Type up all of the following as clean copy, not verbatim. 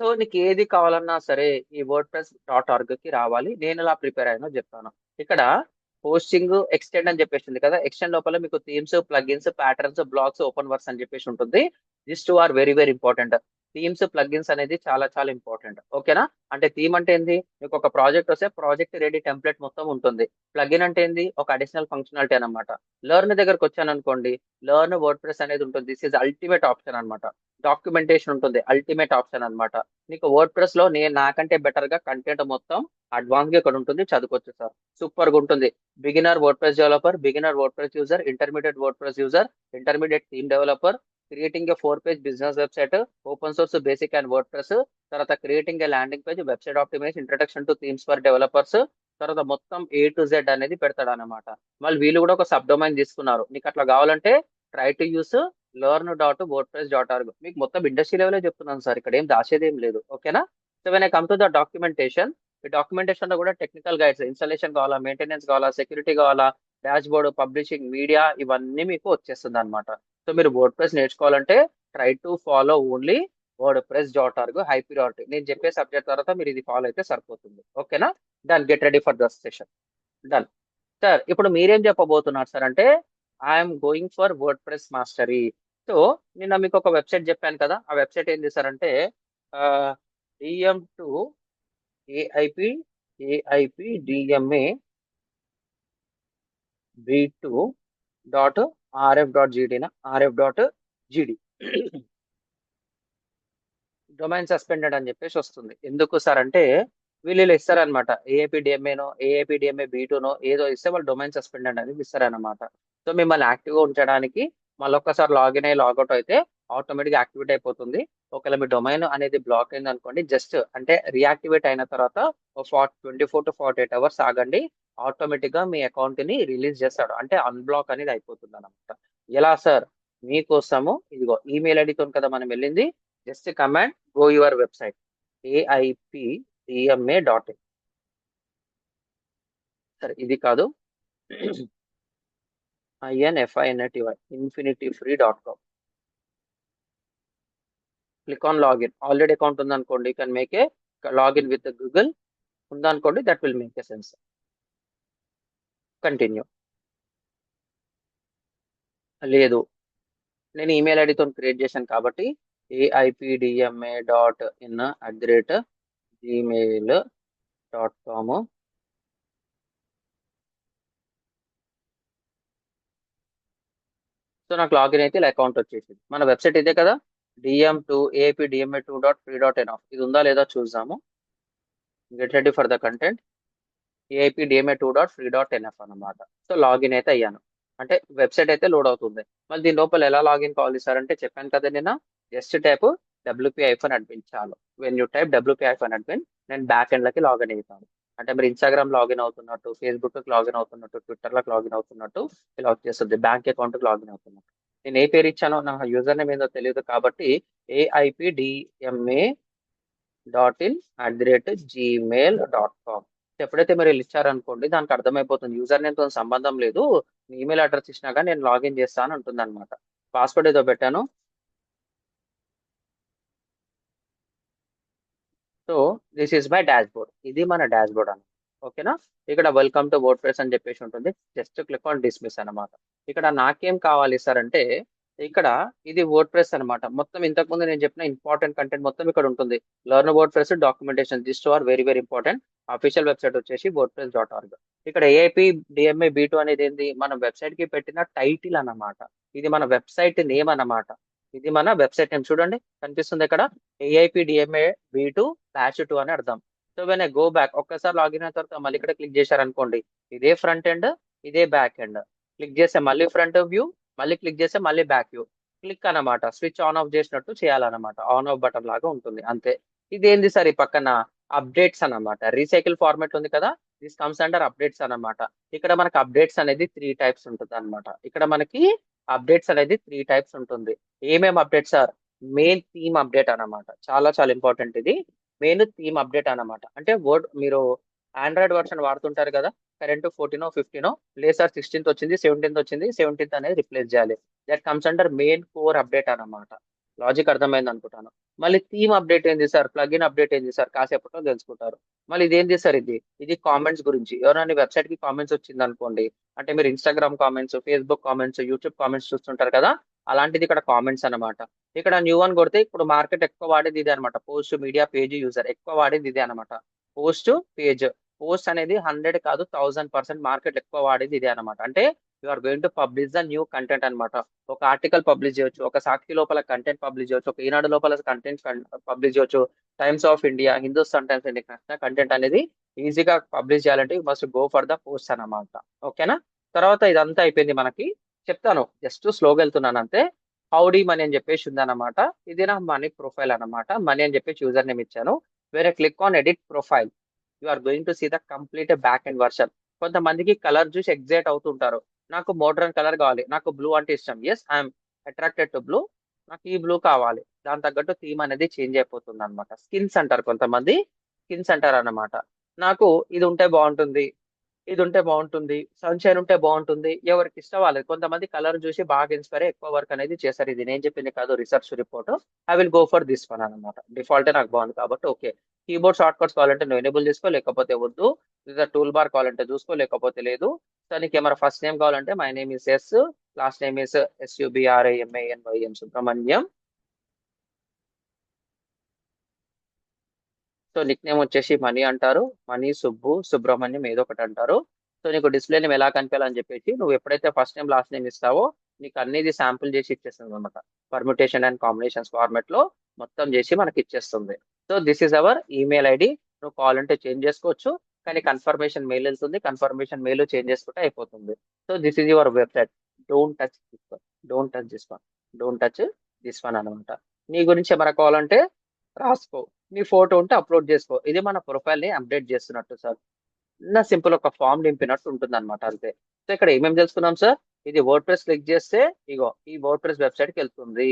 So నీకు ఏది కావాలన్నా సరే ఈ వర్డ్ ప్రెస్.org కి రావాలి. నేను ఎలా ప్రిపేర్ అయ్యానో చెప్తాను. ఇక్కడ హోస్టింగ్ ఎక్స్టెండ్ అని చెప్పేసి కదా, ఎక్స్టెండ్ లోపల మీకు themes, plugins, patterns, blocks, open works అని చెప్పేసి ఉంటుంది. This two are very very important. Themes, plugins అనేది చాలా చాలా ఇంపార్టెంట్. ఓకేనా? అంటే థీమ్ అంటే ఏంది, మీకు ఒక ప్రాజెక్ట్ వస్తే ప్రాజెక్ట్ రెడీ టెంప్లెట్ మొత్తం ఉంటుంది. ప్లగిన్ అంటే ఏంది, ఒక అడిషనల్ ఫంక్షనాలిటీ అనమాట. లెర్న్ దగ్గరకు వచ్చాను అనుకోండి, లెర్న్ వర్డ్ ప్రెస్ అనేది ఉంటుంది. దిస్ ఇస్ అల్టిమేట్ ఆప్షన్ అనమాట. డాక్యుమెంటేషన్ ఉంటుంది, అల్టిమేట్ ఆప్షన్ అన్నమాట. నీకు వర్డ్ ప్రెస్ లో నేను నాకంటే బెటర్ గా కంటెంట్ మొత్తం అడ్వాన్స్ గా ఇక్కడ ఉంటుంది, చదువుకోవచ్చు సార్. సూపర్ గా ఉంటుంది. Beginner WordPress developer, beginner WordPress user, intermediate WordPress user, intermediate theme developer, creating a 4 page business website, open source basic and WordPress, తర్వాత creating a landing page, website optimise, introduction to themes for developers, తర్వాత మొత్తం A to Z అనేది పెడతాడు అనమాట. మళ్ళీ వీళ్ళు కూడా ఒక సబ్ డొమైన్ తీసుకున్నారు. నీకు అట్లా కావాలంటే ట్రై టు యూస్ learn.wordpress.org. మీకు మొత్తం ఇండస్ట్రీ లెవెలే చెప్తున్నాను సార్, ఇక్కడ ఏం దాచేది ఏం లేదు. ఓకేనా? So when I come to the documentation, ఈ డాక్యుమెంటేషన్ లో కూడా టెక్నికల్ గైడ్స్, ఇన్స్టాలేషన్ కావాలా, మెయింటెనెన్స్ కావాలా, సెక్యూరిటీ కావాలా, డాష్ బోర్డ్, పబ్లిషింగ్, మీడియా, ఇవన్నీ మీకు వచ్చేస్తుంది అనమాట. సో మీరు వర్డ్ ప్రెస్ నేర్చుకోవాలంటే try to follow only wordpress.org, high priority. నేను చెప్పే సబ్జెక్ట్ తర్వాత మీరు ఇది ఫాలో అయితే సరిపోతుంది. ఓకేనా? Done, get ready for the session. Done sir. ఇప్పుడు మీరేం చెప్పబోతున్నారు సార్ అంటే, I'm going for word press mastery. So నిన్న మీకు ఒక వెబ్సైట్ చెప్పాను కదా, ఆ వెబ్సైట్ ఏం చేశారంటే DM2 AIP DMA B2.RF.GD RF.GD domain suspended అని చెప్పేసి వస్తుంది. ఎందుకు సార్ అంటే, వీళ్ళు ఇస్తారనమాట, ఏఐపి డిఎంఏ B2నో ఏదో ఇస్తే వాళ్ళు డొమైన్ సస్పెండెడ్ అనేది ఇస్తారనమాట. సో మిమ్మల్ని యాక్టివ్గా ఉంచడానికి మళ్ళీ ఒక్కసారి లాగిన్ అయ్యి లాగౌట్ అయితే ఆటోమేటిక్గా యాక్టివేట్ అయిపోతుంది. ఒకవేళ మీ డొమైన్ అనేది బ్లాక్ అయింది అనుకోండి, జస్ట్ అంటే రియాక్టివేట్ అయిన తర్వాత 24 to 48 hours ఆగండి, ఆటోమేటిక్గా మీ అకౌంట్ ని రిలీజ్ చేస్తాడు, అంటే అన్బ్లాక్ అనేది అయిపోతుంది అనమాట. ఎలా సార్? మీకోసము ఇదిగో ఈమెయిల్ ఐడితో కదా మనం వెళ్ళింది. Just command go your website AIPDMA.in. సరే ఇది కాదు, INFINITY, infinityfree.com. Click on login. Already account ఉందనుకోండి, you can make a login with Google. ఉందనుకోండి, that will make a sense. Continue. లేదు, నేను ఈమెయిల్ ఐడితో క్రియేట్ చేశాను కాబట్టి AIPDMA.in@gmail.com. సో నాకు లాగిన్ అయితే ఇలా అకౌంట్ వచ్చేసింది. మన వెబ్సైట్ ఇదే కదా, DM2 AIPDMA2.free.in. ఇది ఉందా లేదా చూద్దాము. Get ready for the content. AIPDMA2.free.nf అన్నమాట. సో లాగిన్ అయితే అయ్యాను, అంటే వెబ్సైట్ అయితే లోడ్ అవుతుంది. మళ్ళీ దీని లోపల ఎలా లాగిన్ కావాలి సార్ అంటే, చెప్పాను కదా నిన్న, జస్ట్ టైప్ WP-admin చాలు. వెన్ యూ టైప్ WP-admin, నేను బ్యాక్ ఎండ్ లకి లాగిన్ అవుతాను. అంటే మీరు ఇన్స్టాగ్రామ్ లాగిన్ అవుతున్నట్టు, ఫేస్బుక్ లాగిన్ అవుతున్నట్టు, ట్విట్టర్ లకు లాగిన్ అవుతున్నట్టు ఇలా వచ్చేస్తుంది, బ్యాంక్ అకౌంట్ లాగిన్ అవుతున్నట్టు. నేను ఏ పేరు ఇచ్చానో నా యూజర్ నేమ్ ఏందో తెలియదు కాబట్టి AIPDMA.in@gmail.com. ఎప్పుడైతే మీరు వీళ్ళు ఇచ్చారనుకోండి, దానికి అర్థమైపోతుంది యూజర్ నేమ్ తో సంబంధం లేదు, మీ ఈమెయిల్ అడ్రస్ ఇచ్చినా కానీ నేను లాగిన్ చేస్తాను అంటుంది అనమాట. పాస్వర్డ్ ఏదో పెట్టాను. So this is my dash board, ఇది మన డాష్ బోర్డ్ అన్నమాట. ఓకేనా? ఇక్కడ వెల్కమ్ టు వర్డ్ ప్రెస్ అని చెప్పేసి ఉంటుంది, జస్ట్ క్లిక్ ఆన్ డిస్మిస్ అనమాట. ఇక్కడ నాకేం కావాలి సార్ అంటే, ఇక్కడ ఇది వర్డ్ ప్రెస్ అనమాట. మొత్తం ఇంతకుముందు నేను చెప్పిన ఇంపార్టెంట్ కంటెంట్ మొత్తం ఇక్కడ ఉంటుంది. Learn WordPress, documentation, this two are very very important. Official website వచ్చేసి wordpress.org. ఇక్కడ AIPDMA B2 అనేది ఏంది, మన వెబ్సైట్ కి పెట్టిన టైటిల్ అన్నమాట. ఇది మన వెబ్సైట్ నేమ్ అన్నమాట. ఇది మన వెబ్సైట్ నేమ్, చూడండి కనిపిస్తుంది ఇక్కడ, AIPDMA B2/2 అని అర్థం. So when I go back, ఒక్కసారి లాగిన్ అయిన తర్వాత మళ్ళీ ఇక్కడ క్లిక్ చేశారనుకోండి, ఇదే ఫ్రంట్ ఎండ్, ఇదే బ్యాక్ ఎండ్. క్లిక్ చేస్తే మళ్ళీ ఫ్రంట్ వ్యూ, మళ్ళీ క్లిక్ చేస్తే మళ్ళీ బ్యాక్ వ్యూ. క్లిక్ అన్నమాట, స్విచ్ ఆన్ ఆఫ్ చేసినట్టు చేయాలన్నమాట, ఆన్ ఆఫ్ బటన్ లాగా ఉంటుంది అంతే. ఇదేంది సార్ ఈ పక్కన అప్డేట్స్ అన్నమాట, రీసైకిల్ ఫార్మాట్ ఉంది కదా, దిస్ కమ్స్ అండర్ అప్డేట్స్ అన్నమాట. ఇక్కడ మనకి అప్డేట్స్ అనేది 3 టైప్స్ ఉంటుంది అనమాట. ఇక్కడ మనకి అప్డేట్స్ అనేది 3 టైప్స్ ఉంటుంది. ఏమేమి update sir? Main theme update అన్నమాట, చాలా చాలా ఇంపార్టెంట్ ఇది. మెయిన్ థీమ్ అప్డేట్ అన్నమాట అంటే, వర్డ్ మీరు ఆండ్రాయిడ్ వర్షన్ వాడుతుంటారు కదా, కరెంట్ 14 15 లేదు సార్ 16th వచ్చింది, 17th వచ్చింది, 17th అనేది రిప్లేస్ చేయాలి. That comes under main core update అన్నమాట. లాజిక్ అర్థమైంది అనుకుంటాను. మళ్ళీ థీమ్ అప్డేట్ ఏంది సార్, ప్లగిన్ అప్డేట్ ఏంది సార్, కాసేపట్లో తెలుసుకుంటారు. మళ్ళీ ఇదేంటి సార్, ఇది కామెంట్స్ గురించి. ఎవరైనా వెబ్సైట్ కి కామెంట్స్ వచ్చింది అనుకోండి, అంటే మీరు Instagram comments, Facebook comments, YouTube comments చూస్తుంటారు కదా, అలాంటిది ఇక్కడ కామెంట్స్ అన్నమాట. ఇక్కడ న్యూ అని కొడితే ఇప్పుడు మార్కెట్ ఎక్కువ వాడేది ఇదే అనమాట. పోస్ట్ మీడియా పేజ్ యూజర్ ఎక్కువ వాడేది ఇదే అనమాట. పోస్ట్ పేజ్, పోస్ట్ అనేది 100 కాదు 1000% మార్కెట్ ఎక్కువ వాడేది ఇదే అనమాట. అంటే you are going to publish the new content అనమాట. ఒక ఆర్టికల్ పబ్లిష్ చేయొచ్చు, ఒక సాక్షి లోపల కంటెంట్ పబ్లిష్ చేయొచ్చు, ఒక ఈనాడు లోపల కంటెంట్ పబ్లిష్ చేయొచ్చు, times of India, Hindustan times India content అనేది ఈజీగా పబ్లిష్ చేయాలంటే you must go for the post అన్నమాట. ఓకేనా. తర్వాత ఇదంతా అయిపోయింది మనకి. చెప్తాను, జస్ట్ స్లోగా వెళ్తున్నాను అంతే. హౌడీ మనీ అని చెప్పేసి ఉందన్నమాట. ఇది నా మనీ ప్రొఫైల్ అన్నమాట. మనీ అని చెప్పేసి యూజర్ నేమ్ ఇచ్చాను. వేరే click on edit profile, you are going to see the complete back and version. కొంతమందికి కలర్ చూసి ఎగ్జైట్ అవుతుంటారు, నాకు మోడ్రన్ కలర్ కావాలి, నాకు బ్లూ అంటే ఇష్టం, yes I'm attracted to blue, నాకు ఈ బ్లూ కావాలి. దాని తగ్గట్టు థీమ్ అనేది చేంజ్ అయిపోతుంది అనమాట. స్కిన్స్ అంటారు కొంతమంది, స్కిన్స్ అంటారు అన్నమాట. నాకు ఇది ఉంటే బాగుంటుంది, ఇది ఉంటే బాగుంటుంది, సన్‌షైన్ ఉంటే బాగుంటుంది. ఎవరికి ఇష్టం వాళ్ళది. కొంతమంది కలర్ చూసి బాగా ఇన్‌స్పైర్ అయ్యి ఎక్కువ వర్క్ అనేది చేశారు. ఇది నేను చెప్పింది కాదు, research report. I will go for this one అన్నమాట. డిఫాల్టే నాకు బాగుంది కాబట్టి ఓకే. కీబోర్డ్ షార్ట్ కట్స్ కావాలంటే నువ్వు ఎనేబుల్ చేసుకో, లేకపోతే వద్దు. లేదా టూల్ బార్ కావాలంటే చూసుకో, లేకపోతే లేదు. సో నీకు ఏమైనా ఫస్ట్ నేమ్ కావాలంటే my name is S, last name is SUBRAMANYM Subramanyam. So nick name వచ్చేసి మనీ అంటారు. మనీ, సుబ్బు, సుబ్రహ్మణ్యం ఏదో ఒకటి అంటారు. సో నీకు డిస్ప్లే నేమ్ ఎలా కనిపించాలని చెప్పేసి నువ్వు ఎప్పుడైతే ఫస్ట్ నేమ్ లాస్ట్ నేమ్ ఇస్తావో నీకు అన్నిది శాంపుల్ చేసి ఇచ్చేస్తుంది అనమాట. పర్ముటేషన్ అండ్ కాంబినేషన్స్ ఫార్మెట్ లో మొత్తం చేసి మనకి ఇచ్చేస్తుంది. So this is our email ID. నువ్వు కావాలంటే చేంజ్ చేసుకోవచ్చు, కానీ కన్ఫర్మేషన్ మెయిల్ వెళ్తుంది. కన్ఫర్మేషన్ మెయిల్ చేంజ్ చేసుకుంటే అయిపోతుంది. So this is your website. Don't touch this one, don't touch this one, don't touch this one అనమాట. నీ గురించి ఏమైనా కావాలంటే రాసుకో, నీ ఫోటో ఉంటే అప్లోడ్ చేసుకో. ఇది మన ప్రొఫైల్ ని అప్డేట్ చేస్తున్నట్టు సార్. నా సింపుల్ ఒక ఫామ్ నింపినట్టు ఉంటుంది అనమాట అంతే. సో ఇక్కడ ఏమేమి తెలుసుకున్నాం సార్, ఇది వర్డ్ ప్రెస్ క్లిక్ చేస్తే ఇగో ఈ వర్డ్ ప్రెస్ వెబ్సైట్ కి వెళ్తుంది.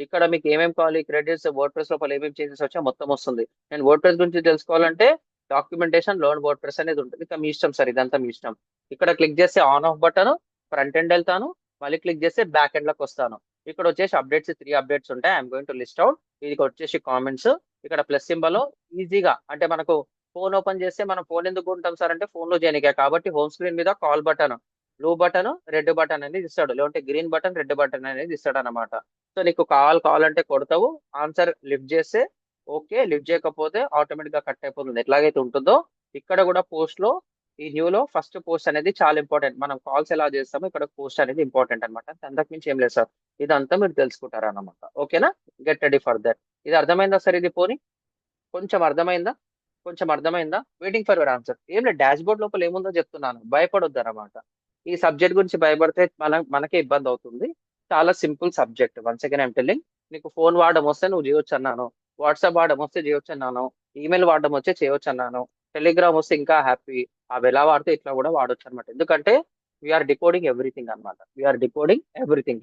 ఇక్కడ మీకు ఏమేమి కావాలి, క్రెడిట్స్, వర్డ్ ప్రెస్ లోపల ఏమేమి చేంజెస్ వచ్చా మొత్తం వస్తుంది. నేను వర్డ్ ప్రెస్ గురించి తెలుసుకోవాలంటే డాక్యుమెంటేషన్ లోన్ వర్డ్ ప్రెస్ అనేది ఉంటుంది. ఇంకా మీ ఇష్టం సార్, ఇదంతా మీ ఇష్టం. ఇక్కడ క్లిక్ చేస్తే on off button, front end వెళ్తాను. మళ్ళీ క్లిక్ చేస్తే బ్యాక్ ఎండ్ లోకి వస్తాను. ఇక్కడ వచ్చేసి అప్డేట్స్ 3 అప్డేట్స్ ఉంటాయి. I'm going to list out. ఇది వచ్చేసి కామెంట్స్. ఇక్కడ ప్లస్ సింబల్ ఈజీగా, అంటే మనకు ఫోన్ ఓపెన్ చేస్తే మనం ఫోన్ ఎందుకు ఉంటాం సార్ అంటే ఫోన్ లో చేయనికే, కాబట్టి హోమ్ స్క్రీన్ మీద call button, blue button, red button అనేది ఇస్తాడు, లేదంటే గ్రీన్ బటన్, రెడ్ బటన్ అనేది ఇస్తాడు అనమాట. సో నీకు కావాలంటే కొడతావు, ఆన్సర్ లిఫ్ట్ చేస్తే ఓకే, లిఫ్ట్ చేయకపోతే ఆటోమేటిక్ గా కట్ అయిపోతుంది. ఎట్లాగైతే ఉంటుందో ఇక్కడ కూడా పోస్ట్ లో, ఈ న్యూ లో ఫస్ట్ పోస్ట్ అనేది చాలా ఇంపార్టెంట్. మనం కాల్స్ ఎలా చేస్తామో ఇక్కడ పోస్ట్ అనేది ఇంపార్టెంట్ అనమాట. అంతకు మించి ఏం లేదు సార్. ఇదంతా మీరు తెలుసుకుంటారు అన్నమాట. ఓకేనా. Get ready for that. ఇది అర్థమైందా సార్, ఇది పోనీ కొంచెం అర్థమైందా, కొంచెం అర్థమైందా? Waiting for your answer. ఏం లేదు, డాష్ బోర్డ్ లోపల ఏముందో చెప్తున్నాను, భయపడొద్దు అనమాట. ఈ సబ్జెక్ట్ గురించి భయపడితే మనకే ఇబ్బంది అవుతుంది. చాలా simple subject. Once again I'm telling, నీకు ఫోన్ వాడడం వస్తే నువ్వు చేయొచ్చు అన్నాను, వాట్సాప్ వాడడం వస్తే చేయొచ్చు అన్నాను, ఈమెయిల్ వాడడం వచ్చే చేయొచ్చు అన్నాను, టెలిగ్రామ్ వస్తే ఇంకా హ్యాపీ. అవి ఎలా వాడితే ఇట్లా కూడా వాడొచ్చు అనమాట. ఎందుకంటే వీఆర్ డికోడింగ్ ఎవ్రీథింగ్ అనమాట. We're decoding everything.